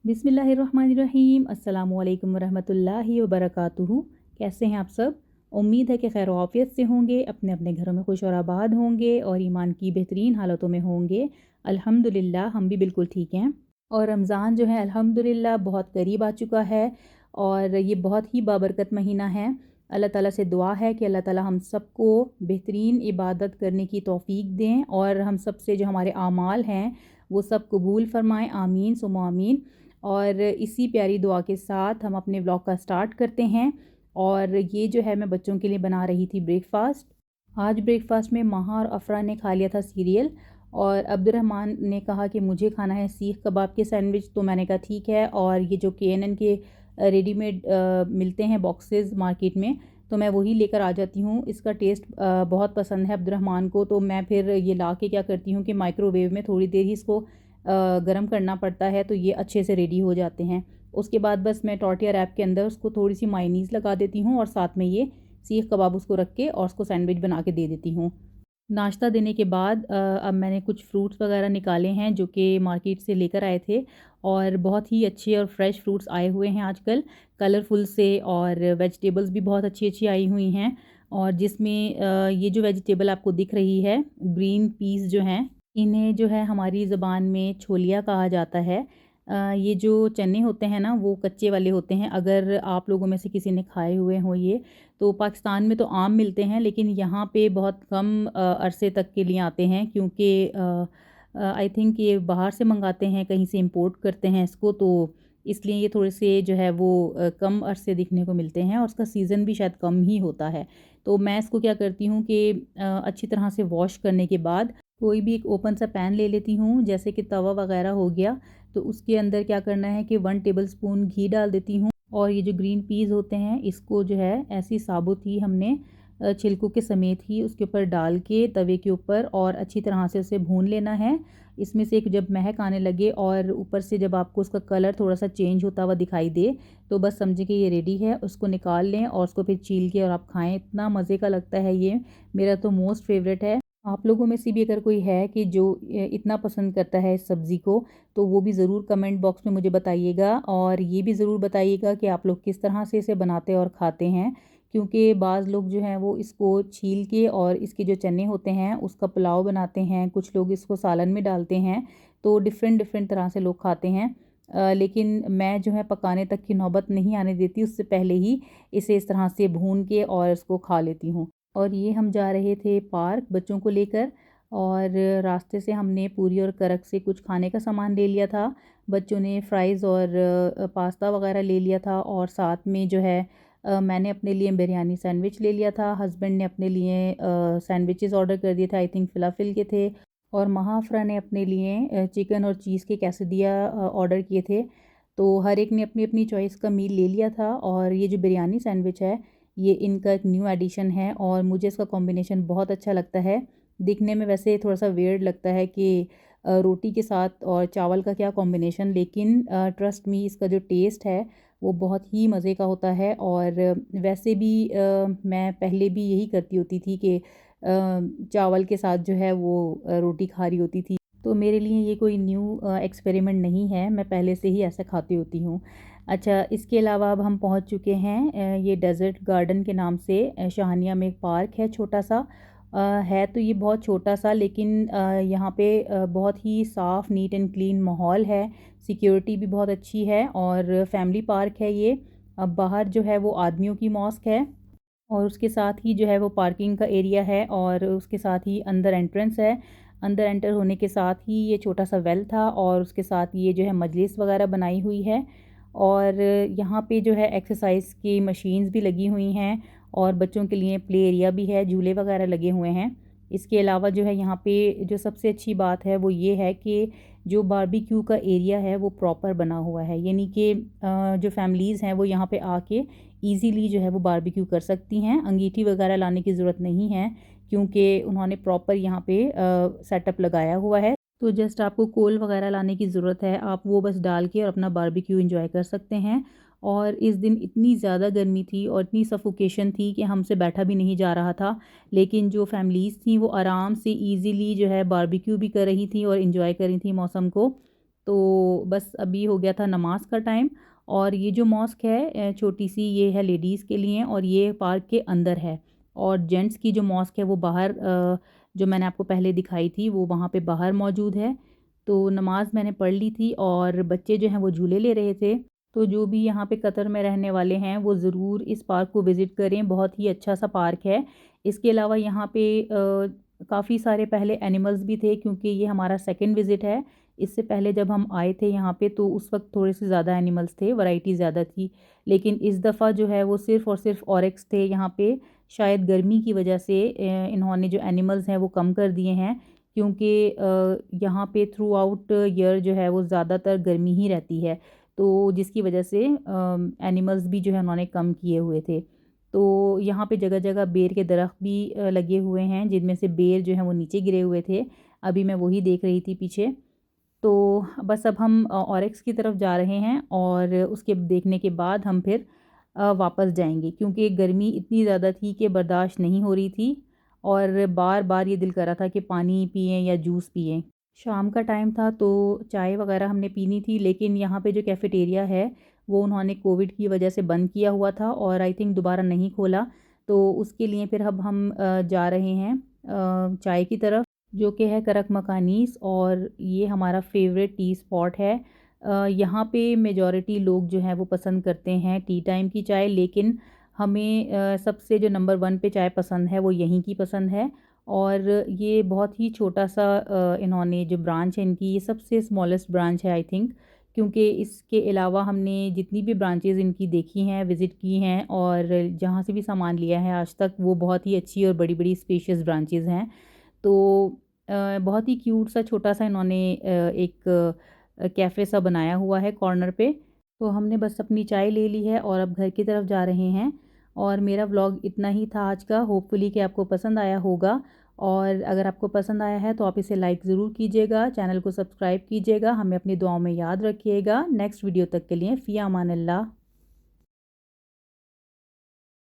बिस्मिल्लाहिर्रहमानिर्रहीम। अस्सलामुअलैकुम वरहमतुल्लाहि वबरकातुहू। कैसे हैं आप सब? उम्मीद है कि खैर आफियत से होंगे, अपने अपने घरों में खुश और आबाद होंगे और ईमान की बेहतरीन हालतों में होंगे। अल्हम्दुलिल्लाह हम भी बिल्कुल ठीक हैं। और रमज़ान जो है अल्हम्दुलिल्लाह बहुत करीब आ चुका है और ये बहुत ही बाबरकत महीना है। अल्लाह ताला से दुआ है कि अल्लाह ताला हम सबको बेहतरीन इबादत करने की तौफ़ीक दें और हम सब से जो हमारे आमाल हैं वो सब कबूल फ़रमाएँ। आमीन सुम्मा आमीन। और इसी प्यारी दुआ के साथ हम अपने व्लॉग का स्टार्ट करते हैं। और ये जो है मैं बच्चों के लिए बना रही थी ब्रेकफ़ास्ट। आज ब्रेकफ़ास्ट में महा और अफ़रा ने खा लिया था सीरियल और अब्दुर्रहमान ने कहा कि मुझे खाना है सीख कबाब के सैंडविच। तो मैंने कहा ठीक है। और ये जो KNN के रेडीमेड मिलते हैं बॉक्सेस मार्केट में, तो मैं वही लेकर आ जाती हूँ। इसका टेस्ट बहुत पसंद है अब्दुर्रहमान को, तो मैं फिर ये ला के क्या करती हूँ कि माइक्रोवेव में थोड़ी देर ही इसको गरम करना पड़ता है, तो ये अच्छे से रेडी हो जाते हैं। उसके बाद बस मैं टॉर्टिया रैप के अंदर उसको थोड़ी सी मायोनीज़ लगा देती हूँ और साथ में ये सीख कबाब उसको रख के और उसको सैंडविच बना के दे देती हूँ। नाश्ता देने के बाद अब मैंने कुछ फ्रूट्स वगैरह निकाले हैं जो कि मार्केट से लेकर आए थे और बहुत ही अच्छे और फ्रेश फ्रूट्स आए हुए हैं आजकल, कलरफुल से। और वेजिटेबल्स भी बहुत अच्छी अच्छी आई हुई हैं। और जिसमें ये जो वेजिटेबल आपको दिख रही है ग्रीन पीस जो हैं, इन्हें जो है हमारी ज़बान में छोलिया कहा जाता है। ये जो चने होते हैं ना वो कच्चे वाले होते हैं। अगर आप लोगों में से किसी ने खाए हुए हों ये, तो पाकिस्तान में तो आम मिलते हैं लेकिन यहाँ पे बहुत कम अरसे तक के लिए आते हैं, क्योंकि आई थिंक ये बाहर से मंगाते हैं, कहीं से इंपोर्ट करते हैं इसको, तो इसलिए ये थोड़े से जो है वो कम अरसे दिखने को मिलते हैं और उसका सीज़न भी शायद कम ही होता है। तो मैं इसको क्या करती हूँ कि अच्छी तरह से वॉश करने के बाद कोई भी एक ओपन सा पैन ले लेती हूँ, जैसे कि तवा वगैरह हो गया। तो उसके अंदर क्या करना है कि 1 टेबलस्पून घी डाल देती हूँ और ये जो ग्रीन पीस होते हैं इसको जो है ऐसी साबुत ही हमने छिलकों के समेत ही उसके ऊपर डाल के तवे के ऊपर और अच्छी तरह से उसे भून लेना है। इसमें से एक जब महक आने लगे और ऊपर से जब आपको उसका कलर थोड़ा सा चेंज होता हुआ दिखाई दे, तो बस समझिए कि ये रेडी है। उसको निकाल लें और उसको फिर छील के और आप खाएं, इतना मज़े का लगता है ये। मेरा तो मोस्ट फेवरेट है। आप लोगों में से भी अगर कोई है कि जो इतना पसंद करता है इस सब्ज़ी को, तो वो भी ज़रूर कमेंट बॉक्स में मुझे बताइएगा और ये भी ज़रूर बताइएगा कि आप लोग किस तरह से इसे बनाते और खाते हैं। क्योंकि बाज़ लोग जो हैं वो इसको छील के और इसके जो चने होते हैं उसका पुलाव बनाते हैं, कुछ लोग इसको सालन में डालते हैं, तो डिफ़रेंट डिफ़रेंट तरह से लोग खाते हैं। लेकिन मैं जो है पकाने तक की नौबत नहीं आने देती, उससे पहले ही इसे इस तरह से भून के और इसको खा लेती हूँ। और ये हम जा रहे थे पार्क बच्चों को लेकर और रास्ते से हमने पूरी और करक से कुछ खाने का सामान ले लिया था। बच्चों ने फ्राइज़ और पास्ता वगैरह ले लिया था और साथ में जो है मैंने अपने लिए बिरयानी सैंडविच ले लिया था। हस्बैंड ने अपने लिए सैंडविचेस ऑर्डर कर दिए थे, आई थिंक फ़िलाफ़िल के थे। और महाफ़रा ने अपने लिए चिकन और चीज़ के कैसेडिया ऑर्डर किए थे। तो हर एक ने अपनी अपनी चॉइस का मील ले लिया था। और ये जो बिरयानी सैंडविच है ये इनका एक न्यू एडिशन है और मुझे इसका कॉम्बिनेशन बहुत अच्छा लगता है। दिखने में वैसे थोड़ा सा वियर्ड लगता है कि रोटी के साथ और चावल का क्या कॉम्बिनेशन, लेकिन ट्रस्ट मी इसका जो टेस्ट है वो बहुत ही मज़े का होता है। और वैसे भी मैं पहले भी यही करती होती थी कि चावल के साथ जो है वो रोटी खा रही होती थी। तो मेरे लिए ये कोई न्यू एक्सपेरिमेंट नहीं है, मैं पहले से ही ऐसा खाती होती हूँ। अच्छा, इसके अलावा अब हम पहुँच चुके हैं ये डेज़र्ट गार्डन के नाम से शाहनिया में एक पार्क है छोटा-सा। है तो ये बहुत छोटा-सा, लेकिन यहाँ पे बहुत ही साफ़ नीट एंड क्लीन माहौल है, सिक्योरिटी भी बहुत अच्छी है और फैमिली पार्क है ये। अब बाहर जो है वो आदमियों की मॉस्क है और उसके साथ ही जो है वो पार्किंग का एरिया है और उसके साथ ही अंदर एंट्रेंस है। अंदर एंटर होने के साथ ही ये छोटा सा वेल था और उसके साथ ये जो है मजलिस वगैरह बनाई हुई है। और यहाँ पे जो है एक्सरसाइज की मशीन्स भी लगी हुई हैं और बच्चों के लिए प्ले एरिया भी है, झूले वगैरह लगे हुए हैं। इसके अलावा जो है यहाँ पे जो सबसे अच्छी बात है वो ये है कि जो बारबेक्यू का एरिया है वो प्रॉपर बना हुआ है, यानी कि जो फैमिलीज़ हैं वो यहाँ पे आके ईज़िली जो है वो बारबेक्यू कर सकती हैं। अंगीठी वगैरह लाने की ज़रूरत नहीं है, क्योंकि उन्होंने प्रॉपर यहाँ पे सेटअप लगाया हुआ है। तो जस्ट आपको कोल वगैरह लाने की ज़रूरत है, आप वो बस डाल के और अपना बारबेक्यू एंजॉय कर सकते हैं। और इस दिन इतनी ज़्यादा गर्मी थी और इतनी सफोकेशन थी कि हमसे बैठा भी नहीं जा रहा था। लेकिन जो फैमिलीज़ थी वो आराम से ईज़िली जो है बारबेक्यू भी कर रही थी और एंजॉय कर रही थी मौसम को। तो बस अभी हो गया था नमाज का टाइम। और ये जो मॉस्क है छोटी सी, ये है लेडीज़ के लिए और ये पार्क के अंदर है। और जेंट्स की जो मॉस्क है वो बाहर जो मैंने आपको पहले दिखाई थी वो वहाँ पे बाहर मौजूद है। तो नमाज़ मैंने पढ़ ली थी और बच्चे जो हैं वो झूले ले रहे थे। तो जो भी यहाँ पे कतर में रहने वाले हैं वो ज़रूर इस पार्क को विज़िट करें, बहुत ही अच्छा सा पार्क है। इसके अलावा यहाँ पे काफ़ी सारे पहले एनिमल्स भी थे, क्योंकि ये हमारा सेकंड विज़िट है। इससे पहले जब हम आए थे यहाँ पे तो उस वक्त थोड़े से ज़्यादा एनिमल्स थे, वैरायटी ज़्यादा थी। लेकिन इस दफ़ा जो है वो सिर्फ़ और सिर्फ ऑरेक्स थे यहाँ पे। शायद गर्मी की वजह से इन्होंने जो एनिमल्स हैं वो कम कर दिए हैं, क्योंकि यहाँ पे थ्रू आउट ईयर जो है वो ज़्यादातर गर्मी ही रहती है। तो जिसकी वजह से एनिमल्स भी जो है उन्होंने कम किए हुए थे। तो यहाँ पे जगह जगह बेर के दरख्त भी लगे हुए हैं, जिनमें से बेर जो हैं वो नीचे गिरे हुए थे। अभी मैं वही देख रही थी पीछे। तो बस अब हम ऑरेक्स की तरफ जा रहे हैं और उसके देखने के बाद हम फिर वापस जाएंगे, क्योंकि गर्मी इतनी ज़्यादा थी कि बर्दाश्त नहीं हो रही थी और बार बार ये दिल कर रहा था कि पानी पिएं या जूस पिएं। शाम का टाइम था तो चाय वगैरह हमने पीनी थी, लेकिन यहाँ पे जो कैफ़ेटेरिया है वो उन्होंने कोविड की वजह से बंद किया हुआ था और आई थिंक दोबारा नहीं खोला। तो उसके लिए फिर अब हम जा रहे हैं चाय की तरफ, जो कि है करक मकानीस, और ये हमारा फेवरेट टी स्पॉट है। यहाँ पे मेजॉरिटी लोग जो हैं वो पसंद करते हैं टी टाइम की चाय, लेकिन हमें सबसे जो नंबर वन पे चाय पसंद है वो यहीं की पसंद है। और ये बहुत ही छोटा सा इन्होंने जो ब्रांच है इनकी, ये सबसे स्मॉलेस्ट ब्रांच है आई थिंक, क्योंकि इसके अलावा हमने जितनी भी ब्रांचेज़ इनकी देखी हैं, विज़िट की हैं और जहाँ से भी सामान लिया है आज तक, वो बहुत ही अच्छी और बड़ी बड़ी स्पेशियस ब्रांचेज़ हैं। तो बहुत ही क्यूट सा छोटा सा इन्होंने एक कैफ़े सा बनाया हुआ है कॉर्नर पे। तो हमने बस अपनी चाय ले ली है और अब घर की तरफ जा रहे हैं। और मेरा व्लॉग इतना ही था आज का, होपफुली कि आपको पसंद आया होगा। और अगर आपको पसंद आया है तो आप इसे लाइक ज़रूर कीजिएगा, चैनल को सब्सक्राइब कीजिएगा, हमें अपनी दुआओं में याद रखिएगा। नेक्स्ट वीडियो तक के लिए फ़ी अमान अल्लाह।